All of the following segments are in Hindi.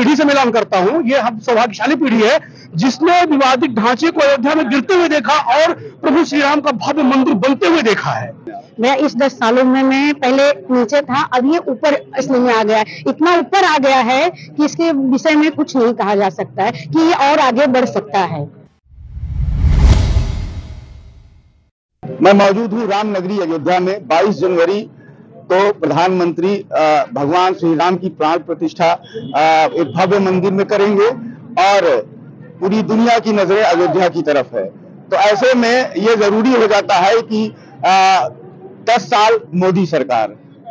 पीढ़ी से मिलान करता हूं, ये हम सौभाग्यशाली पीढ़ी है जिसने विवादित ढांचे को अयोध्या में गिरते हुए देखा और प्रभु श्री राम का भव्य मंदिर बनते हुए देखा है। मैं इस 10 सालों में मैं पहले नीचे था, अब ये ऊपर इसलिए में आ गया है, इतना ऊपर आ गया है कि इसके विषय में कुछ नहीं कहा जा सकता है कि ये और आगे बढ़ सकता है। मैं मौजूद हूँ रामनगरी अयोध्या में। 22 जनवरी तो प्रधानमंत्री भगवान श्री राम की प्राण प्रतिष्ठा एक भव्य मंदिर में करेंगे और पूरी दुनिया की नजरें अयोध्या की तरफ है। तो ऐसे में ये जरूरी हो जाता है कि 10 साल मोदी सरकार,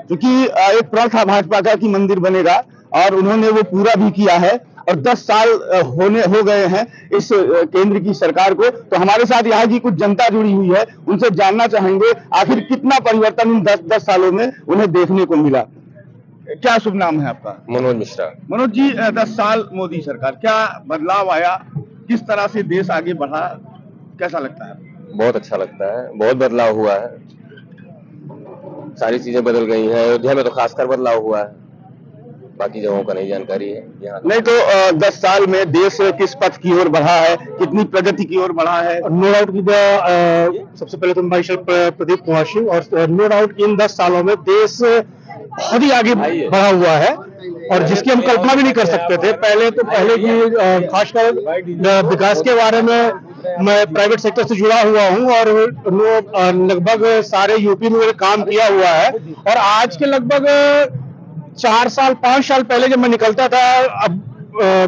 क्योंकि एक प्रण था भाजपा का कि मंदिर बनेगा और उन्होंने वो पूरा भी किया है और 10 साल हो गए हैं इस केंद्र की सरकार को। तो हमारे साथ यहाँ की कुछ जनता जुड़ी हुई है, उनसे जानना चाहेंगे आखिर कितना परिवर्तन इन 10 सालों में उन्हें देखने को मिला। क्या शुभ नाम है आपका? मनोज मिश्रा। मनोज जी, 10 साल मोदी सरकार, क्या बदलाव आया, किस तरह से देश आगे बढ़ा, कैसा लगता है? बहुत अच्छा लगता है, बहुत बदलाव हुआ है, सारी चीजें बदल गई हैं। अयोध्या में तो खासकर बदलाव हुआ है, बाकी जगहों का नहीं जानकारी है यहाँ। नहीं तो 10 साल में देश किस पथ की ओर बढ़ा है, कितनी प्रगति की ओर बढ़ा है? नो डाउट की सबसे पहले तो प्रदीप कुमार सिंह, और नो डाउट इन 10 सालों में देश बहुत ही आगे बढ़ा हुआ है और जिसकी हम कल्पना भी नहीं कर सकते थे। पहले की खासकर विकास के बारे में मैं प्राइवेट सेक्टर से जुड़ा हुआ हूं और लगभग सारे यूपी में काम किया हुआ है और आज के लगभग 4 साल 5 साल पहले जब मैं निकलता था, अब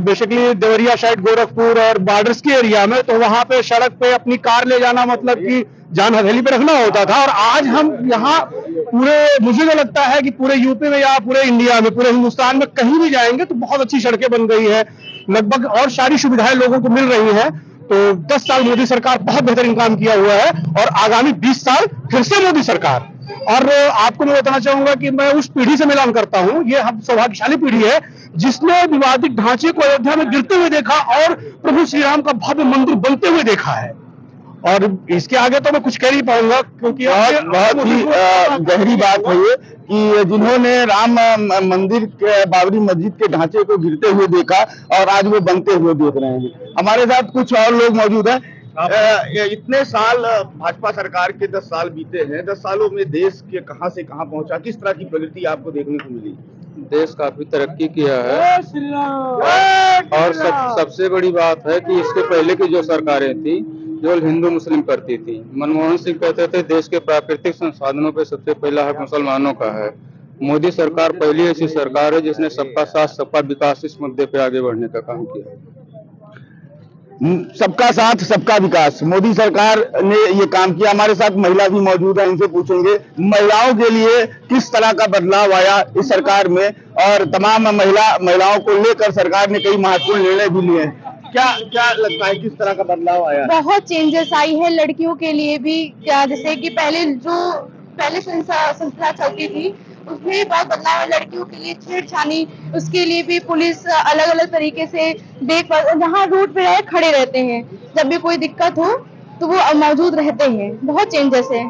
बेसिकली देवरिया साइड गोरखपुर और बॉर्डर्स के एरिया में, तो वहां पे सड़क पे अपनी कार ले जाना मतलब कि जान हथेली पे रखना होता था। और आज हम यहाँ पूरे, मुझे जो लगता है कि पूरे यूपी में या पूरे इंडिया में, पूरे हिंदुस्तान में कहीं भी जाएंगे तो बहुत अच्छी सड़कें बन गई है लगभग और सारी सुविधाएं लोगों को मिल रही है। तो 10 साल मोदी सरकार बहुत बेहतरीन काम किया हुआ है और आगामी 20 साल फिर से मोदी सरकार। और आपको मैं बताना चाहूंगा कि मैं उस पीढ़ी से मिलान करता हूं, ये हम सौभाग्यशाली पीढ़ी है जिसने विवादित ढांचे को अयोध्या में गिरते हुए देखा और प्रभु श्री राम का भव्य मंदिर बनते हुए देखा है। और इसके आगे तो मैं कुछ कह नहीं पाऊंगा क्योंकि बहुत ही गहरी बात है ये कि जिन्होंने राम मंदिर के, बाबरी मस्जिद के ढांचे को गिरते हुए देखा और आज वो बनते हुए देख रहे हैं। हमारे साथ कुछ और लोग मौजूद हैं। इतने साल भाजपा सरकार के 10 साल बीते हैं, 10 सालों में देश के कहां से कहां पहुंचा, किस तरह की प्रगति आपको देखने को मिली? देश काफी तरक्की किया है और सबसे बड़ी बात है कि इसके पहले की जो सरकारें थी जो हिंदू मुस्लिम करती थी, मनमोहन सिंह कहते थे देश के प्राकृतिक संसाधनों पे सबसे पहला हक मुसलमानों का है। मोदी सरकार पहली ऐसी सरकार है जिसने सबका साथ सबका विकास इस मुद्दे पे आगे बढ़ने का काम किया। सबका साथ सबका विकास, मोदी सरकार ने ये काम किया। हमारे साथ महिला भी मौजूद है, इनसे पूछेंगे महिलाओं के लिए किस तरह का बदलाव आया इस सरकार में और तमाम महिलाओं को लेकर सरकार ने कई महत्वपूर्ण निर्णय भी लिए हैं। क्या लगता है किस तरह का बदलाव आया? बहुत चेंजेस आई है लड़कियों के लिए भी, क्या जैसे कि पहले संस्था चलती थी उसमें बहुत बदलाव है। लड़कियों के लिए छेड़छानी, उसके लिए भी पुलिस अलग अलग तरीके से जहाँ रूट पे रहे खड़े रहते हैं, जब भी कोई दिक्कत हो तो वो मौजूद रहते हैं। बहुत चेंजेस है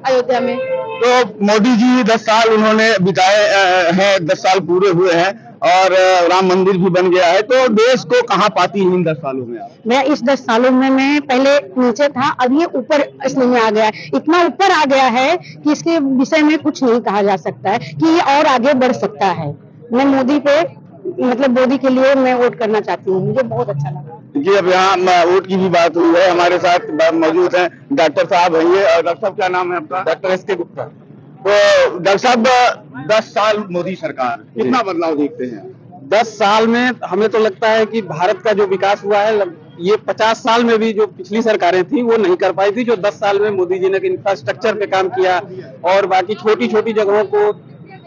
अयोध्या में। तो मोदी जी 10 साल उन्होंने बिताए हैं, 10 साल पूरे हुए हैं और राम मंदिर भी बन गया है, तो देश को कहाँ पाती है इन 10 सालों में आप? मैं इस 10 सालों में मैं पहले नीचे था, अब ये ऊपर इसलिए में आ गया है, इतना ऊपर आ गया है कि इसके विषय में कुछ नहीं कहा जा सकता है कि ये और आगे बढ़ सकता है। मैं मोदी पे मतलब मोदी के लिए मैं वोट करना चाहती हूँ, मुझे बहुत अच्छा लगा। जी, अब यहाँ वोट की भी बात हुई है, हमारे साथ मौजूद हैं डॉक्टर साहब हैं ये। और डॉक्टर साहब क्या नाम है आपका? डॉक्टर एस के गुप्ता। तो डॉक्टर साहब 10 साल मोदी सरकार, कितना बदलाव देखते हैं? 10 साल में हमें तो लगता है कि भारत का जो विकास हुआ है ये 50 साल में भी जो पिछली सरकारें थी वो नहीं कर पाई थी। जो 10 साल में मोदी जी ने इंफ्रास्ट्रक्चर पे काम किया और बाकी छोटी छोटी जगहों को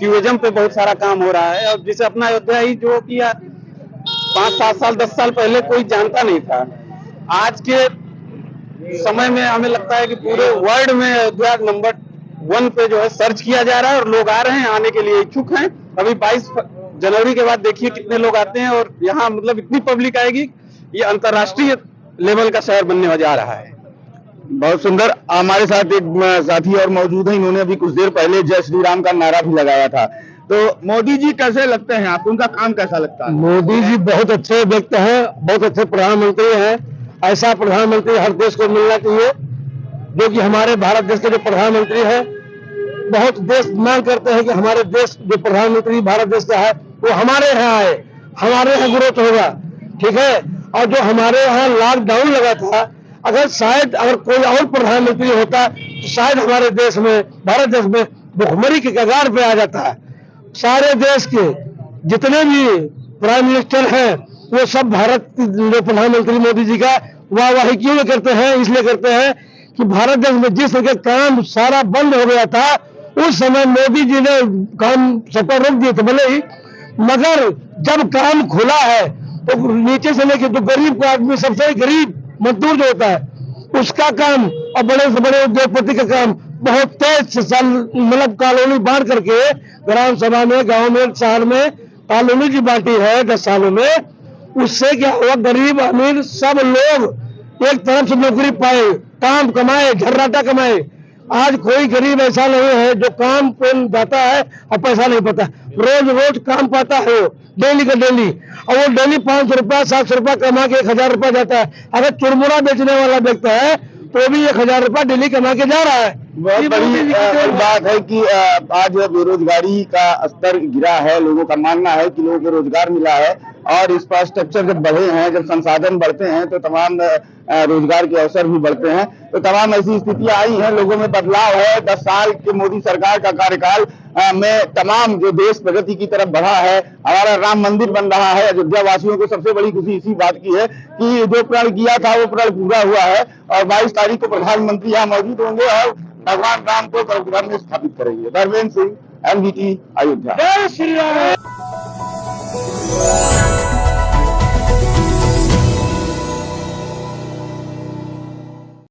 टूरिज्म पे बहुत सारा काम हो रहा है। और जिसे अपना अयोध्या ही जो किया 5-7 साल 10 साल पहले कोई जानता नहीं था, आज के समय में हमें लगता है कि पूरे वर्ल्ड में अयोध्या नंबर 1 पे जो है सर्च किया जा रहा है और लोग आ रहे हैं, आने के लिए इच्छुक हैं। अभी 22 जनवरी के बाद देखिए कितने लोग आते हैं और यहाँ मतलब इतनी पब्लिक आएगी, ये अंतर्राष्ट्रीय लेवल का शहर बनने जा रहा है। बहुत सुंदर। हमारे साथ एक साथी और मौजूद है, इन्होंने अभी कुछ देर पहले जय श्री राम का नारा भी लगाया था। तो मोदी जी कैसे लगते हैं आपको, उनका काम कैसा लगता है? मोदी जी बहुत अच्छे व्यक्ति हैं, बहुत अच्छे प्रधानमंत्री हैं। ऐसा प्रधानमंत्री हर देश को मिलना चाहिए, जो कि हमारे भारत देश के जो प्रधानमंत्री हैं, बहुत देश मांग करते हैं कि हमारे देश जो प्रधानमंत्री भारत देश का है वो हमारे यहाँ आए, हमारे यहाँ ग्रोथ होगा, ठीक है। और जो हमारे यहाँ लॉकडाउन लगा था, अगर कोई और प्रधानमंत्री होता तो शायद हमारे देश में, भारत देश में भुखमरी के कगार पे आ जाता है। सारे देश के जितने भी प्राइम मिनिस्टर हैं वो सब भारत जो प्रधानमंत्री मोदी जी का वाहवाही क्यों नहीं करते हैं? इसलिए करते हैं कि भारत देश में जिस तरह काम सारा बंद हो गया था, उस समय मोदी जी ने काम सबको रोक दिए थे भले ही, मगर जब काम खुला है तो नीचे से लेकर जो गरीब को आदमी, सबसे गरीब मजदूर जो होता है उसका काम और बड़े से बड़े उद्योगपति का काम बहुत तेज से मतलब कॉलोनी बांट करके ग्राम सभा में, गांव में, शहर में कॉलोनी की बांटी है 10 सालों में। उससे क्या हुआ, गरीब अमीर सब लोग एक तरफ से नौकरी पाए, काम कमाए, झर्राटा कमाए। आज कोई गरीब ऐसा नहीं है जो काम पे जाता है और पैसा नहीं पाता, रोज रोज काम पाता है वो, डेली का डेली, और वो डेली 500 रुपया 700 रुपया कमा के 1000 रुपया जाता है। अगर चुरमुरा बेचने वाला व्यक्ति है तो भी 1000 रुपया डेली कमा के जा रहा है। बहुत बड़ी बात है कि आज बेरोजगारी का स्तर गिरा है। लोगों का मानना है कि लोगों को रोजगार मिला है, और इंफ्रास्ट्रक्चर जब बढ़े हैं, जब संसाधन बढ़ते हैं तो तमाम रोजगार के अवसर भी बढ़ते हैं। तो तमाम ऐसी स्थितियां आई हैं, लोगों में बदलाव है। 10 साल के मोदी सरकार का कार्यकाल में तमाम जो देश प्रगति की तरफ बढ़ा है, हमारा राम मंदिर बन रहा है। अयोध्या वासियों को सबसे बड़ी खुशी इसी बात की है कि जो प्रण किया था वो प्रण पूरा हुआ है, और 22 तारीख को प्रधानमंत्री यहाँ मौजूद होंगे और भगवान राम को घर में स्थापित करेंगे। धर्मेंद्र सिंह, NVT, अयोध्या। जय श्री राम।